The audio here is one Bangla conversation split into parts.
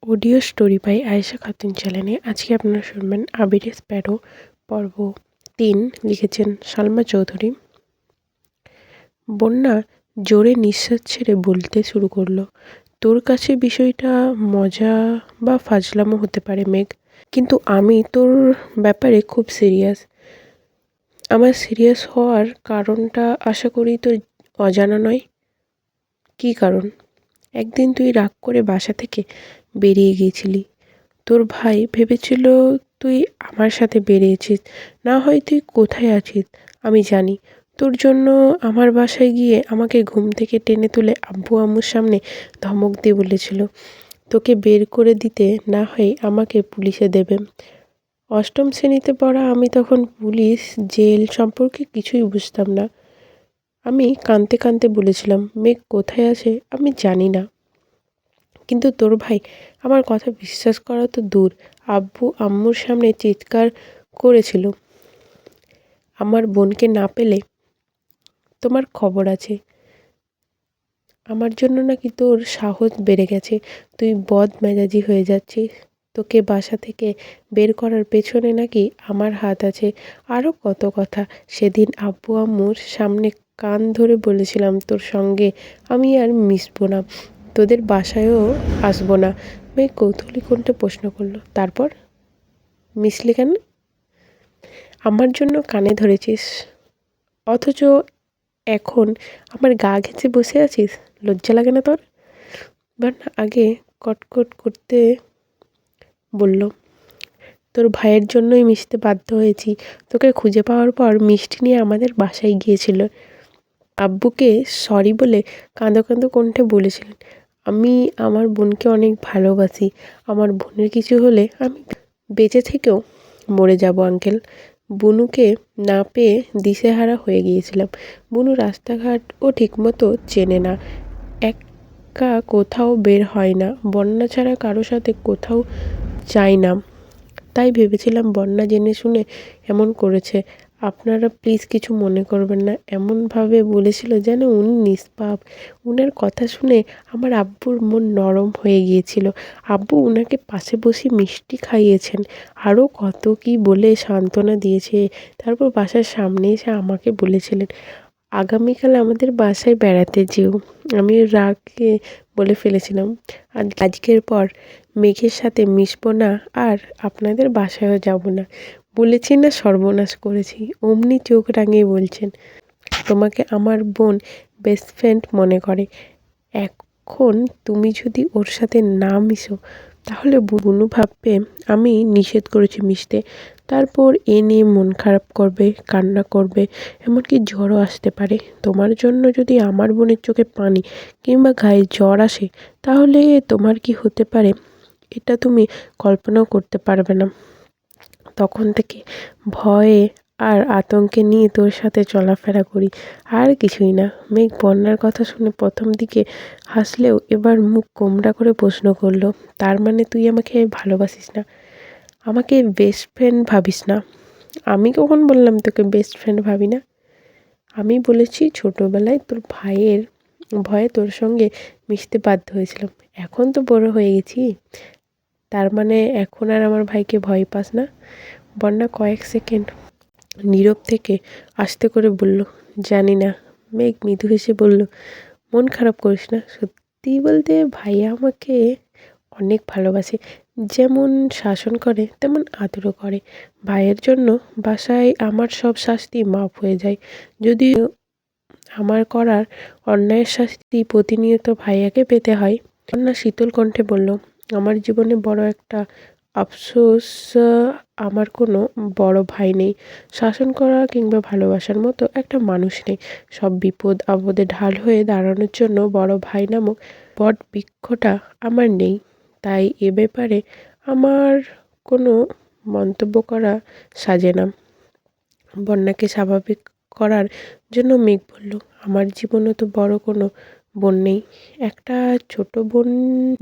Audio story by Ayesha Khatun চ্যানেলে আজকে আপনারা শুনবেন আবিরের স্প্যারো পর্ব ৩। লিখেছেন সালমা চৌধুরী। বন্যা জোরে নিঃশ্বাস ছেড়ে বলতে শুরু করলো, তোর কাছে বিষয়টা মজা বা ফাজলামো হতে পারে মেঘ, কিন্তু আমি তোর ব্যাপারে খুব সিরিয়াস। আমার সিরিয়াস হওয়ার কারণটা আশা করি তোর অজানা নয়। কী কারণ? একদিন তুই রাগ করে বাসা থেকে বেরিয়ে গিয়েছিলি। তোর ভাই ভেবেছিল তুই আমার সাথে বেরিয়েছিস, না হয় তুই কোথায় আছিস আমি জানি। তোর জন্য আমার বাসায় গিয়ে আমাকে ঘুম থেকে টেনে তুলে আব্বু আম্মুর সামনে ধমক দিয়ে বলেছিল তোকে বের করে দিতে না হয় আমাকে পুলিশে দেবে। অষ্টম শ্রেণীতে পড়া আমি তখন পুলিশ জেল সম্পর্কে কিছুই বুঝতাম না। আমি কাঁদতে কাঁদতে বলেছিলাম মেঘ কোথায় আছে আমি জানি না। কিন্তু তোর ভাই আমার কথা বিশ্বাস করা তো দূর, আব্বু আম্মুর সামনে চিৎকার করেছিল আমার বোনকে না পেলে তোমার খবর আছে। আমার জন্য নাকি তোর সাহস বেড়ে গেছে, তুই বদ মেজাজি হয়ে যাচ্ছিস। তোকে বাসা থেকে বের করার পেছনে নাকি আমার হাত আছে। আরও কত কথা। সেদিন আব্বু আম্মুর সামনে কান ধরে বলেছিলাম তোর সঙ্গে আমি আর মিশবো না, তোদের বাসায়ও আসবো না। মেয়ে কৌতূহলী কণ্ঠে প্রশ্ন করলো, তারপর মিশলি কেন? আমার জন্য কানে ধরেছিস, অথচ এখন আমার গা ঘেঁচে বসে আছিস। লজ্জা লাগে না তোর? বান্না আগে কটকট করতে বলল, তোর ভাইয়ের জন্যই মিশতে বাধ্য হয়েছি। তোকে খুঁজে পাওয়ার পর মিষ্টি নিয়ে আমাদের বাসায় গিয়েছিল, আব্বুকে সরি বলে কাঁদো কাঁদো কণ্ঠে বলেছিলেন আমি আমার বোনকে অনেক ভালোবাসি। আমার বোনের কিছু হলে আমি বেঁচে থেকেও মরে যাব আঙ্কেল। বুনুকে না পেয়ে দিশেহারা হয়ে গিয়েছিলাম। বুনু রাস্তাঘাটও ঠিকমতো চেনে না, একা কোথাও বের হয় না, বন্যা ছাড়া কারো সাথে কোথাও যায় না। তাই ভেবেছিলাম বন্যা জেনে শুনে এমন করেছে। আপনারা প্লিজ কিছু মনে করবেন না, এমনভাবে বলেছিল যেন উনি নিষ্পাপ। উনার কথা শুনে আমার আব্বুর মন নরম হয়ে গিয়েছিল। আব্বু উনাকে পাশে বসে মিষ্টি খাইয়েছেন, আরও কত কি বলে সান্ত্বনা দিয়েছে। তারপর বাসার সামনে এসে আমাকে বলেছিলেন আগামীকাল আমাদের বাসায় বেড়াতে যেও। আমি রাগে বলে ফেলেছিলাম আজকের পর মেঘের সাথে মিশবো না, আর আপনাদের বাসায়ও যাব না। বলেছি না সর্বনাশ করেছি। অমনি চোখ রাঙিয়ে বলছেন তোমাকে আমার বোন বেস্ট ফ্রেন্ড মনে করে। এখন তুমি যদি ওর সাথে না মিশো তাহলে বুনু ভাববে আমি নিষেধ করেছি মিশতে। তারপর এ নিয়ে মন খারাপ করবে, কান্না করবে, এমনকি জ্বরও আসতে পারে। তোমার জন্য যদি আমার বোনের চোখে পানি কিংবা গায়ে জ্বর আসে তাহলে তোমার কি হতে পারে এটা তুমি কল্পনাও করতে পারবে না। তখন থেকে ভয়ে আর আতঙ্কে নিয়ে তোর সাথে চলাফেরা করি, আর কিছুই না। মেঘ বন্যার কথা শুনে প্রথম দিকে হাসলেও এবার মুখ গোমড়া করে প্রশ্ন করলো, তার মানে তুই আমাকে ভালোবাসিস না, আমাকে বেস্ট ফ্রেন্ড ভাবিস না? আমি কখন বললাম তোকে বেস্ট ফ্রেন্ড ভাবি না? আমি বলেছি ছোটোবেলায় তোর ভাইয়ের ভয়ে তোর সঙ্গে মিশতে বাধ্য হয়েছিলাম। এখন তো বড় হয়ে গেছি, তার মানে এখন আর আমার ভাইকে ভয় পাস না? বন্যা কয়েক সেকেন্ড নীরব থেকে আস্তে করে বলল, জানি না। মেঘ মৃদু হেসে বলল, মন খারাপ করিস না। সত্যি বলতে ভাইয়া আমাকে অনেক ভালোবাসে, যেমন শাসন করে তেমন আদরও করে। ভাইয়ের জন্য বাসায় আমার সব শাস্তি মাফ হয়ে যায়। যদিও আমার করার অন্যায়ের শাস্তি প্রতিনিয়ত ভাইয়াকে পেতে হয়। কন্যা শীতল কণ্ঠে বলল, আমার জীবনে বড় একটা আফসোস, আমার কোনো বড় ভাই নেই। শাসন করা কিংবা ভালোবাসার মতো একটা মানুষ নেই। সব বিপদ আপদে ঢাল হয়ে দাঁড়ানোর জন্য বড় ভাই নামক বট বৃক্ষটা আমার নেই। তাই এ ব্যাপারে আমার কোনো মন্তব্য করা সাজে না। বন্যাকে স্বাভাবিক করার জন্য মেঘ বলল, আমার জীবনে তো বড় কোনো বোন নেই। একটা ছোট বোন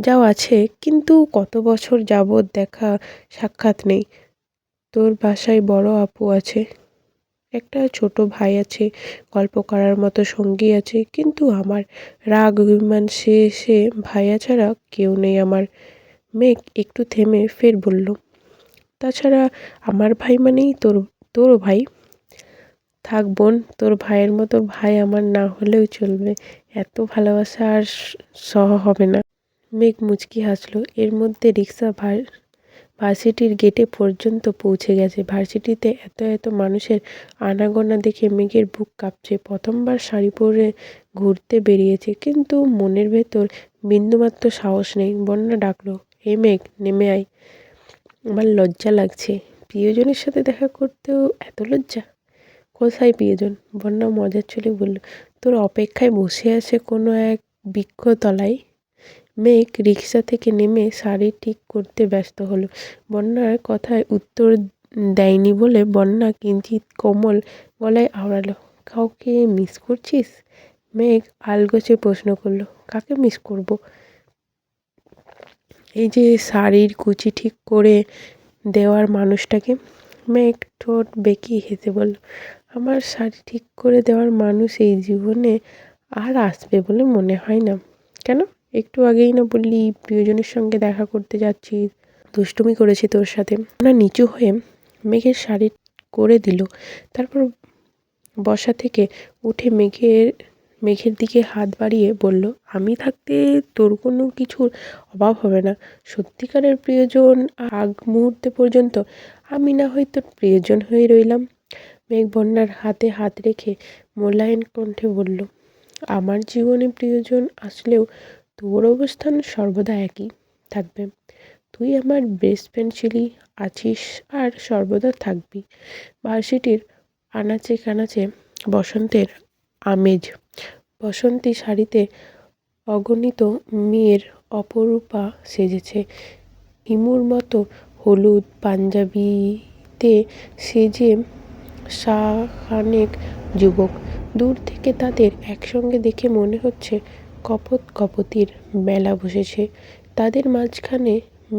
যাও আছে, কিন্তু কত বছর যাবৎ দেখা সাক্ষাৎ নেই। তোর বাসায় বড় আপু আছে, একটা ছোট ভাই আছে, গল্প করার মতো সঙ্গী আছে, কিন্তু আমার রাগ অভিমান শেষে ভাইয়া ছাড়া কেউ নেই আমার। মেঘ একটু থেমে ফের বলল, তাছাড়া আমার ভাই মানেই তোরও ভাই। থাক বোন, তোর ভাইয়ের মতো ভাই আমার না হলেও চলবে, এত ভালোবাসা আর সহ হবে না। মেঘ মুচকি হাসলো। এর মধ্যে রিক্সা ভার্সিটির গেটে পর্যন্ত পৌঁছে গেছে। ভার্সিটিতে এত এত মানুষের আনাগোনা দেখে মেঘের বুক কাঁপছে। প্রথমবার শাড়ি পরে ঘুরতে বেরিয়েছে, কিন্তু মনের ভেতর বিন্দুমাত্র সাহস নেই। বন্যা ডাকলো, হে মেঘ, নেমে আয়, আমার লজ্জা লাগছে। প্রিয়জনের সাথে দেখা করতেও এত লজ্জা? কোথায় প্রিয়জন? বন্যা মজার ছলে বলল, তোর অপেক্ষায় বসে আছে কোনো এক বৃক্ষতলায়। মেঘ রিক্সা থেকে নেমে শাড়ি ঠিক করতে ব্যস্ত হলো। বন্যার কথায় উত্তর দেয়নি বলে বন্যা কিঞ্চিৎ কোমল গলায় আওড়ালো, কাউকে মিস করছিস? মেঘ আলগোছে প্রশ্ন করলো, কাকে মিস করব? এই যে শাড়ির কুচি ঠিক করে দেওয়ার মানুষটাকে। মেঘ ঠোঁট বেঁকিয়ে হেসে বলল, আমার শাড়ি ঠিক করে দেওয়ার মানুষ এই জীবনে আর আসবে বলে মনে হয় না। কেন? একটু আগেই না বললি প্রিয়জনের সঙ্গে দেখা করতে যাচ্ছি, দুষ্টুমি করেছি তোর সাথে। না, নিচু হয়ে মেঘের শাড়ি করে দিল। তারপর বসা থেকে উঠে মেঘের দিকে হাত বাড়িয়ে বলল, আমি থাকতে তোর কোনো কিছুর অভাব হবে না। সত্যিকারের প্রিয়জন আগ মুহূর্তে পর্যন্ত আমি না হয় তোর প্রিয়জন হয়ে রইলাম। মেঘ বন্যার হাতে হাত রেখে মোলায়েম কণ্ঠে বলল, আমার জীবনে প্রিয়জন আসলেও তোর অবস্থান সর্বদা একই থাকবে। তুই আমার বেস্ট ফ্রেন্ড ছিলি, আছিস, আর সর্বদা থাকবি। ভার্সিটির আনাচে কানাচে বসন্তের আমেজ। বসন্তী শাড়িতে অগণিত মেয়ের অপরূপা সেজেছে। হিমুর মতো হলুদ পাঞ্জাবিতে সেজে শাখানেক যুবক। দূর থেকে তাদের একসঙ্গে দেখে মনে হচ্ছে কপোত কপোতির মেলা বসেছে। তাদের মাঝখানে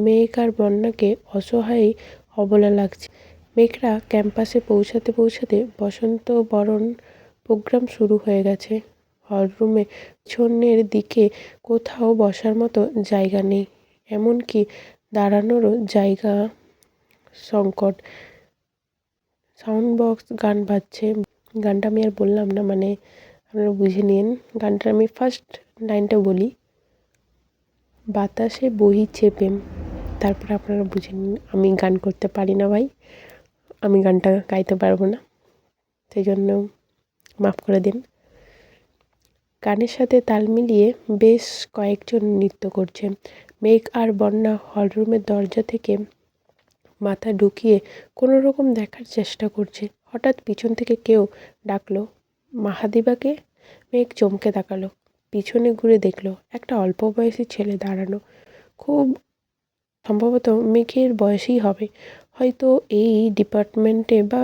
মেঘ আর বন্যাকে অসহায় অবলা লাগছে। মেঘরা ক্যাম্পাসে পৌঁছাতে পৌঁছাতে বসন্ত বরণ প্রোগ্রাম শুরু হয়ে গেছে। হলরুমে পিছনের দিকে কোথাও বসার মতো জায়গা নেই, এমনকি দাঁড়ানোরও জায়গা সংকট। সাউন্ড বক্স গান বাজছে। গানটা আমি আর বললাম না, মানে আপনারা বুঝে নিন। গানটার আমি ফার্স্ট লাইনটা বলি, বাতাসে বহিছে প্রেম। তারপরে আপনারা বুঝে নিন। আমি গান করতে পারি না ভাই, আমি গানটা গাইতে পারবো না, সেই জন্য মাফ করে দিন। গানের সাথে তাল মিলিয়ে বেশ কয়েকজন নৃত্য করছে। মেঘ আর বন্যা হলরুমের দরজা থেকে মাথা ঢুকিয়ে কোনো রকম দেখার চেষ্টা করছে। হঠাৎ পিছন থেকে কেউ ডাকলো, মাহাদিবাকে। মেঘ চমকে তাকালো, পিছনে ঘুরে দেখলো একটা অল্প বয়সী ছেলে দাঁড়ানো। খুব সম্ভবত মেঘের বয়সই হবে, হয়তো এই ডিপার্টমেন্টে বা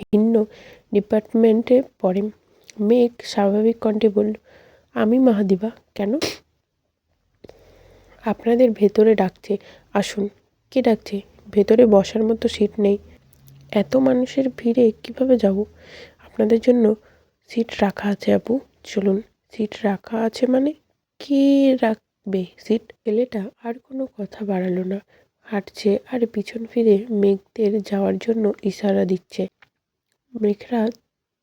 ভিন্ন ডিপার্টমেন্টে পড়ে। মেঘ স্বাভাবিক কণ্ঠে বলল, আমি মাহাদিবা। কেন? আপনাদের ভেতরে ডাকছে, আসুন। কে ডাকছে? ভেতরে বসার মতো সিট নেই। এত মানুষের ভিড়ে কিভাবে যাব? আপনাদের জন্য সিট রাখা আছে আপু, চলুন। সিট রাখা আছে মানে? কে রাখবে সিট? ছেলেটা আর কোনো কথা বাড়ালো না, হাঁটছে আর পিছন ফিরে মেঘদের যাওয়ার জন্য ইশারা দিচ্ছে। মেঘরা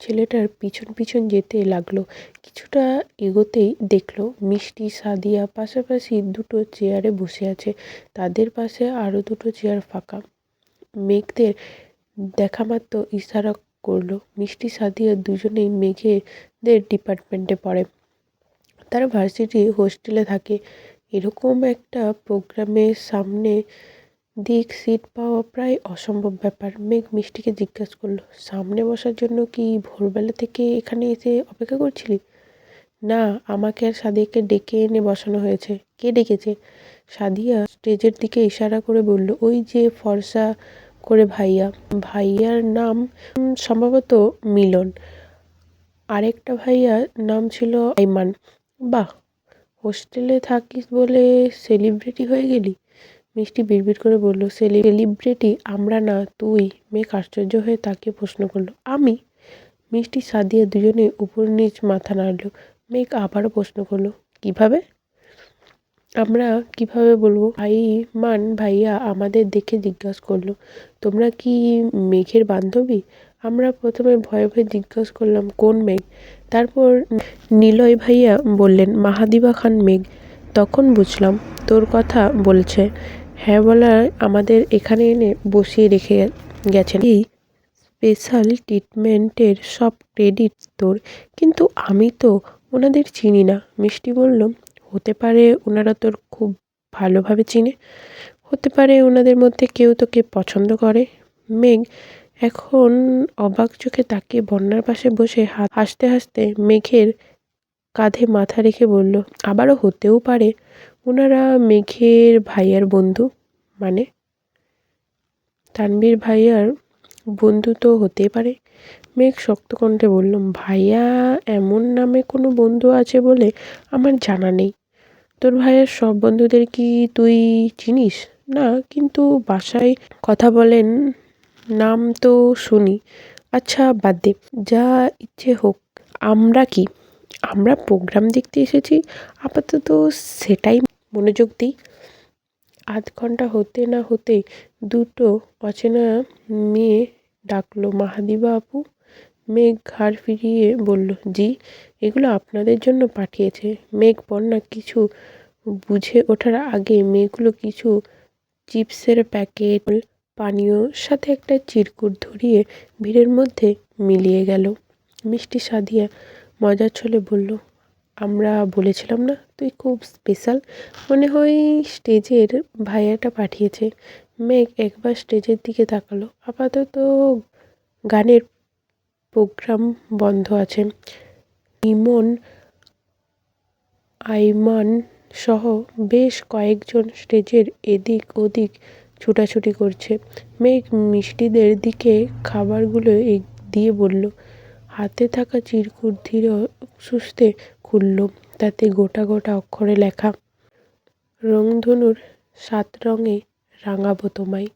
ছেলেটার পিছন পিছন যেতে লাগলো। কিছুটা এগোতেই দেখলো মিষ্টি, সাদিয়া পাশাপাশি দুটো চেয়ারে বসে আছে। তাদের পাশে আরও দুটো চেয়ার ফাঁকা। মেঘদের দেখা মাত্র ইশারা করলো। মিষ্টি, সাদিয়া দুজনেই মেঘেদের ডিপার্টমেন্টে পড়ে। তারা ভার্সিটি হোস্টেলে থাকে। এরকম একটা প্রোগ্রামের সামনে দিক সিট পাওয়া প্রায় অসম্ভব ব্যাপার। মেঘ মিষ্টিকে জিজ্ঞাসা করলো, সামনে বসার জন্য কি ভোরবেলা থেকে এখানে এসে অপেক্ষা করছিলি? না, আমাকে আর সাদিয়াকে ডেকে এনে বসানো হয়েছে। কে ডেকেছে? সাদিয়া স্টেজের দিকে ইশারা করে বলল, ওই যে ফর্সা করে ভাইয়া। ভাইয়ার নাম সম্ভবত মিলন, আরেকটা ভাইয়ার নাম ছিল আইমান। বাহ, হোস্টেলে থাকিস বলে সেলিব্রিটি হয়ে গেলি? মিষ্টি বিড়বিড় করে বলল, সেলিব্রিটি আমরা না, তুই। মেঘ আশ্চর্য হয়ে তাকিয়ে প্রশ্ন করলো, আমি? মিষ্টি, সাদিয়া দুজনে উপর নিচ মাথা নাড়ল। মেঘ আবারও প্রশ্ন করলো, কিভাবে? আমরা কিভাবে বলবো? ভাইয়া আমাদের দেখে জিজ্ঞাসা করলো, তোমরা কি মেঘের বান্ধবী? আমরা প্রথমে ভয়ে ভয়ে জিজ্ঞাসা করলাম, কোন মেঘ? তারপর নিলয় ভাইয়া বললেন, মাহাদিবা খান মেঘ। তখন বুঝলাম তোর কথা বলছে। হ্যাঁ বলায় আমাদের এখানে এনে বসিয়ে রেখে গেছেন। এই স্পেশাল ট্রিটমেন্টের সব ক্রেডিট তোর। কিন্তু আমি তো ওনাদের চিনি না। মিষ্টি বলল, হতে পারে ওনারা তোর খুব ভালোভাবে চিনে। হতে পারে ওনাদের মধ্যে কেউ তোকে পছন্দ করে। মেঘ এখন অবাক চোখে তাকিয়ে বন্যার পাশে বসে হাসতে হাসতে মেঘের কাঁধে মাথা রেখে বলল, আবারও হতেও পারে ওনারা মেঘের ভাইয়ার বন্ধু। মানে তানভীর ভাইয়ার বন্ধু তো হতেই পারে। মেঘ শক্ত কণ্ঠে বলল, ভাইয়া এমন নামে কোনো বন্ধু আছে বলে আমার জানা নেই। তোর ভাইয়ের সব বন্ধুদের কি তুই চিনিস? না, কিন্তু বাসায় কথা বলেন, নাম তো শুনি। আচ্ছা বাদ দে, যা ইচ্ছে হোক। আমরা কি? আমরা প্রোগ্রাম দেখতে এসেছি, আপাতত সেটাই মনোযোগ দিই। আধ ঘন্টা হতে না হতেই দুটো অচেনা মেয়ে ডাকলো, মাহাদিবা আপু। মেঘ ঘাড় ফিরিয়ে বলল, জি, এগুলো আপনাদের জন্য পাঠিয়েছে। মেঘ বন্যা কিছু বুঝে ওঠার আগে মেয়েগুলো কিছু চিপসের প্যাকেট, পানীয় সাথে একটা চিরকুট ধরিয়ে ভিড়ের মধ্যে মিলিয়ে গেল। মিষ্টি সাদিয়া মজার ছলে বলল, আমরা বলেছিলাম না তুই খুব স্পেশাল? মনে হয় স্টেজের ভাইয়াটা পাঠিয়েছে। মেঘ একবার স্টেজের দিকে তাকালো। আপাতত গানের প্রোগ্রাম বন্ধ আছে। ইমন, আইমান সহ বেশ কয়েকজন স্টেজের এদিক ওদিক ছুটাছুটি করছে। মেঘ মিষ্টিদের দিকে খাবারগুলো দিয়ে বলল, হাতে থাকা চিরকুট ধীরে সুস্থে খুলল। তাতে গোটা গোটা অক্ষরে লেখা, রংধনুর 7 রঙে রাঙাবো তোমায়,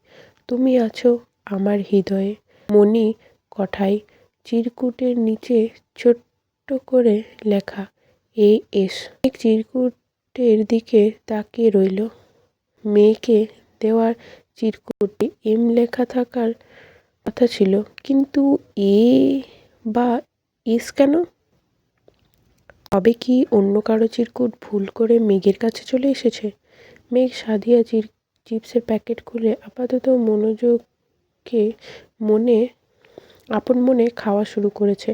তুমি আছো আমার হৃদয়ে, মনি কঠায়। চিরকুটের নিচে ছোট্ট করে লেখা, এস। চিরকুটের দিকে তাকিয়ে রইল। মেয়েকে দেওয়ার চিরকুটে এম লেখা থাকার কথা ছিল, কিন্তু এ বা এস কেন? তবে কি অন্য কারো চিরকুট ভুল করে মেঘের কাছে চলে এসেছে? মেঘ সাদিয়া চিপসের প্যাকেট খুলে আপাতত আপন মনে খাওয়া শুরু করেছে।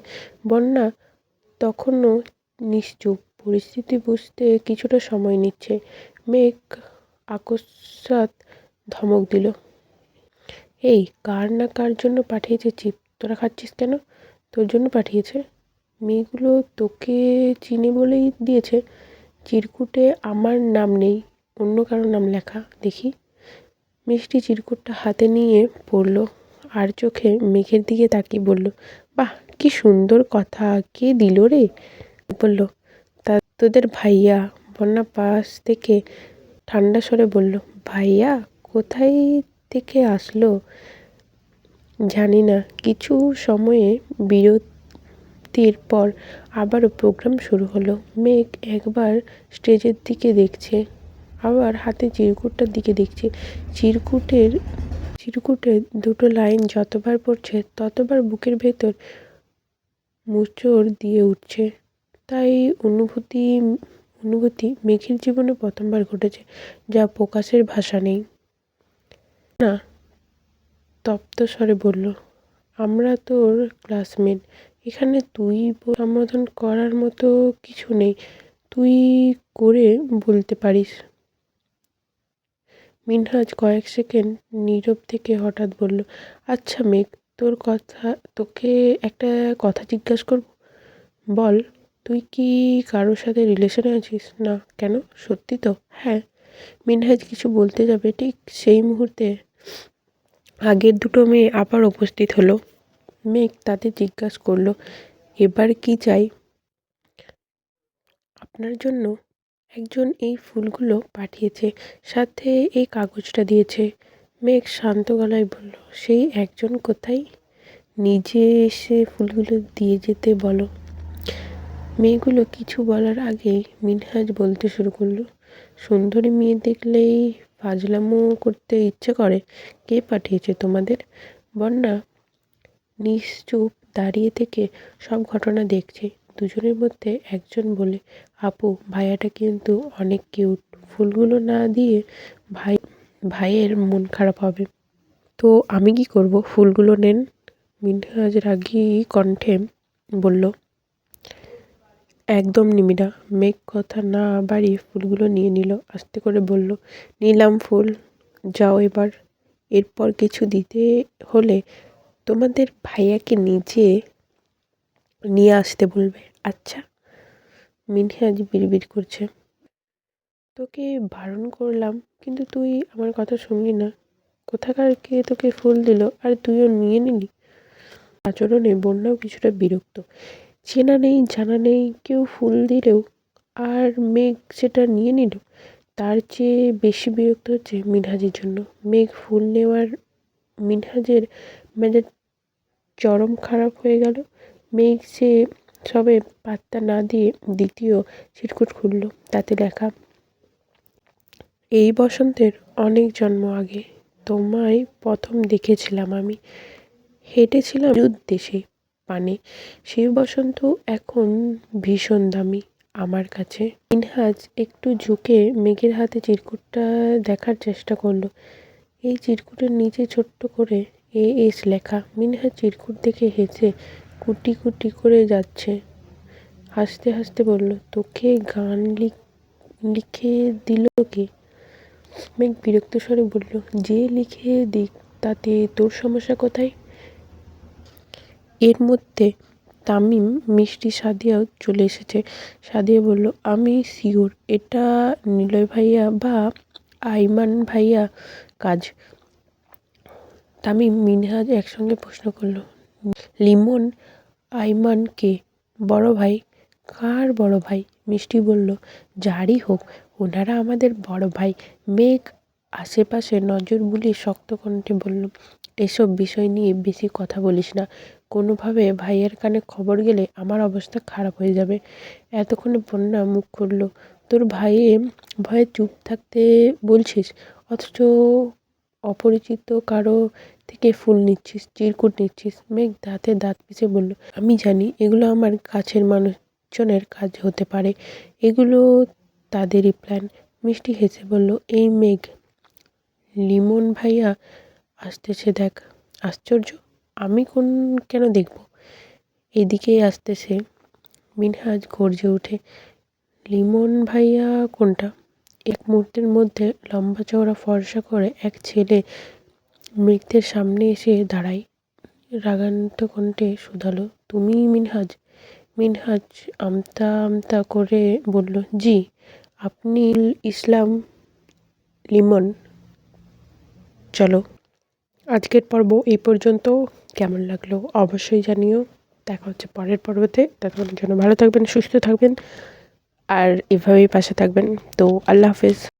বন্যা তখনও নিশ্চুপ। পরিস্থিতি বুঝতে কিছুটা সময় নিচ্ছে। মেঘ আকস্মাৎ ধমক দিল, এই কার না কার জন্য পাঠিয়েছে চিপ, তোরা খাচ্ছিস কেন? তোর জন্য পাঠিয়েছে। মেয়েগুলো তোকে চিনি বলেই দিয়েছে। চিরকুটে আমার নাম নেই, অন্য কারো নাম লেখা, দেখি। মিষ্টি চিরকুটটা হাতে নিয়ে পড়ল আর চোখে মেঘের দিকে তাকিয়ে বলল, বাহ, কি সুন্দর কথা, কে দিল রে? বলল, তা তোদের ভাইয়া। বন্যা পাশ থেকে ঠান্ডা স্বরে বলল, ভাইয়া কোথায় থেকে আসলো জানি না। কিছু সময়ে বিরতির পর আবারও প্রোগ্রাম শুরু হলো। মেঘ একবার স্টেজের দিকে দেখছে, আবার হাতে চিরকুটটার দিকে দেখছে। চিরকুটের দুটো লাইন যতবার পড়ছে ততবার বুকের ভেতর মোচড় দিয়ে উঠছে। তাই অনুভূতি মেঘের জীবনে প্রথমবার ঘটেছে, যা প্রকাশের ভাষা নেই। না, তপ্ত স্বরে বলল, আমরা তোর ক্লাসমেট, এখানে তুই সম্বোধন করার মতো কিছু নেই, তুই করে বলতে পারিস। মিনহাজ কয়েক সেকেন্ড নীরব থেকে হঠাৎ বলল, আচ্ছা মেঘ, তোকে একটা কথা জিজ্ঞাসা করব? বল, তুই কি কারোর সাথে রিলেশনে আছিস? না, কেন? সত্যি তো? হ্যাঁ। মিনহাজ কিছু বলতে যাবে, ঠিক সেই মুহূর্তে আগের দুটো মেয়ে আবার উপস্থিত হলো। মেঘ তাদের জিজ্ঞাসা করলো, এবার কি চাই? আপনার জন্য একজন এই ফুলগুলো পাঠিয়েছে, সাথে এই কাগজটা দিয়েছে। মেঘ শান্ত গলায় বলল, সেই একজন কোথায়? নিজে এসে ফুলগুলো দিয়ে যেতে বলো। মেয়েগুলো কিছু বলার আগেই মিনহাজ বলতে শুরু করলো, সুন্দরী মেয়ে দেখলেই ফাজলামো করতে ইচ্ছে করে? কে পাঠিয়েছে তোমাদের? বন্যা নিশ্চুপ দাঁড়িয়ে থেকে সব ঘটনা দেখছে। দুজনের মধ্যে একজন বলে, আপু ভাইয়াটা কিন্তু অনেক কিউট, ফুলগুলো না দিয়ে ভাই ভাইয়ের মন খারাপ হবে। তো আমি কি করব? ফুলগুলো নেন। মিনহাজ রাগী কণ্ঠে বলল। একদম নিবি না। মেঘ কথা না বাড়িয়ে ফুলগুলো নিয়ে নিল। আস্তে করে বলল, নিলাম ফুল, যাও এবার। এরপর কিছু দিতে হলে তোমাদের ভাইয়াকে নিজে নিয়ে আসতে বলবে, আচ্ছা? মিনহাজ বিড়বিড় করছে। তোকে বারণ করলাম, কিন্তু তুই আমার কথা শুনলি না। কোথাকার কে তোকে ফুল দিল আর তুইও নিয়ে নিলি? আচরণে বন্যাও কিছুটা বিরক্ত। চেনা নেই জানা নেই কেউ ফুল দিলেও আর মেঘ সেটা নিয়ে নিল। তার চেয়ে বেশি বিরক্ত হচ্ছে মিনহাজের জন্য। মেঘ ফুল নেওয়ার মিনহাজের মেজাজ চরম খারাপ হয়ে গেল। মেঘ সে সবে পাত্তা না দিয়ে দ্বিতীয় চিরকুট খুলল। তাতে লেখা, এই বসন্তের অনেক জন্ম আগে তোমায় প্রথম দেখেছিলাম আমি। হেঁটেছিলাম উদ্দেশ্যে পানে। সেই বসন্ত এখন ভীষণ দামি আমার কাছে। মিনহাজ একটু ঝুঁকে মেঘের হাতে চিরকুটটা দেখার চেষ্টা করলো। এই চিরকুটের নিচে ছোট্ট করে এস লেখা। মিনহাজ চিরকুট দেখে হেসে কুটি কুটি করে যাচ্ছে। হাসতে হাসতে বলল, তোকে গান লিখে দিল কে? মেঘ বিরক্ত স্বরে বলল, যে লিখে দিক তাতে তোর সমস্যা কোথায়? এর মধ্যে তামিম মিষ্টি সাদিয়াও চলে এসেছে। সাদিয়া বলল, আমি শিওর এটা নিলয় ভাইয়া বা আইমান ভাইয়া কাজ। তামিম মিনহাজ একসঙ্গে প্রশ্ন করল, লিমন আইমান কে? বড় ভাই। কার বড় ভাই? মিষ্টি বলল, যারই হোক ওনারা আমাদের বড় ভাই। মেঘ আশেপাশে নজর বুলিয়ে শক্ত কণ্ঠে বলল, এসব বিষয় নিয়ে বেশি কথা বলিস না। কোনোভাবে ভাইয়ের কানে খবর গেলে আমার অবস্থা খারাপ হয়ে যাবে। এতক্ষণে বন্যা মুখ খুলল, তোর ভাইয়ে ভয়ে চুপ থাকতে বলছিস, অথচ অপরিচিত কারো থেকে ফুল নিচ্ছিস, চিরকুট নিচ্ছিস। মেঘ দাঁতে দাঁত পিষে বলল, আমি জানি এগুলো আমার কাছের মানুষজনের কাজ হতে পারে, এগুলো তাদেরই প্ল্যান। মিষ্টি হেসে বলল, এই মেঘ, লিমন ভাইয়া আসতেছে দেখ। আশ্চর্য, আমি কেন দেখব? এদিকেই আসতেছে। মিনহাজ গর্জে ওঠে, লিমন ভাইয়া কোনটা? এক মুহূর্তের মধ্যে লম্বা চওড়া ফর্সা করে এক ছেলে মৃতের সামনে এসে দাঁড়ায়। রাগান্বিত কণ্ঠে শুধালো, তুমি মিনহাজ? মিনহাজ আমতা আমতা করে বলল, জি। আপনি ইসলাম লিমন? চলো। আজকের পর্ব এই পর্যন্ত। কেমন লাগলো অবশ্যই জানিও। দেখা হচ্ছে পরের পর্বতে। ততক্ষণের জন্য ভালো থাকবেন, সুস্থ থাকবেন আর এভাবেই পাশে থাকবেন। তো আল্লাহ হাফেজ।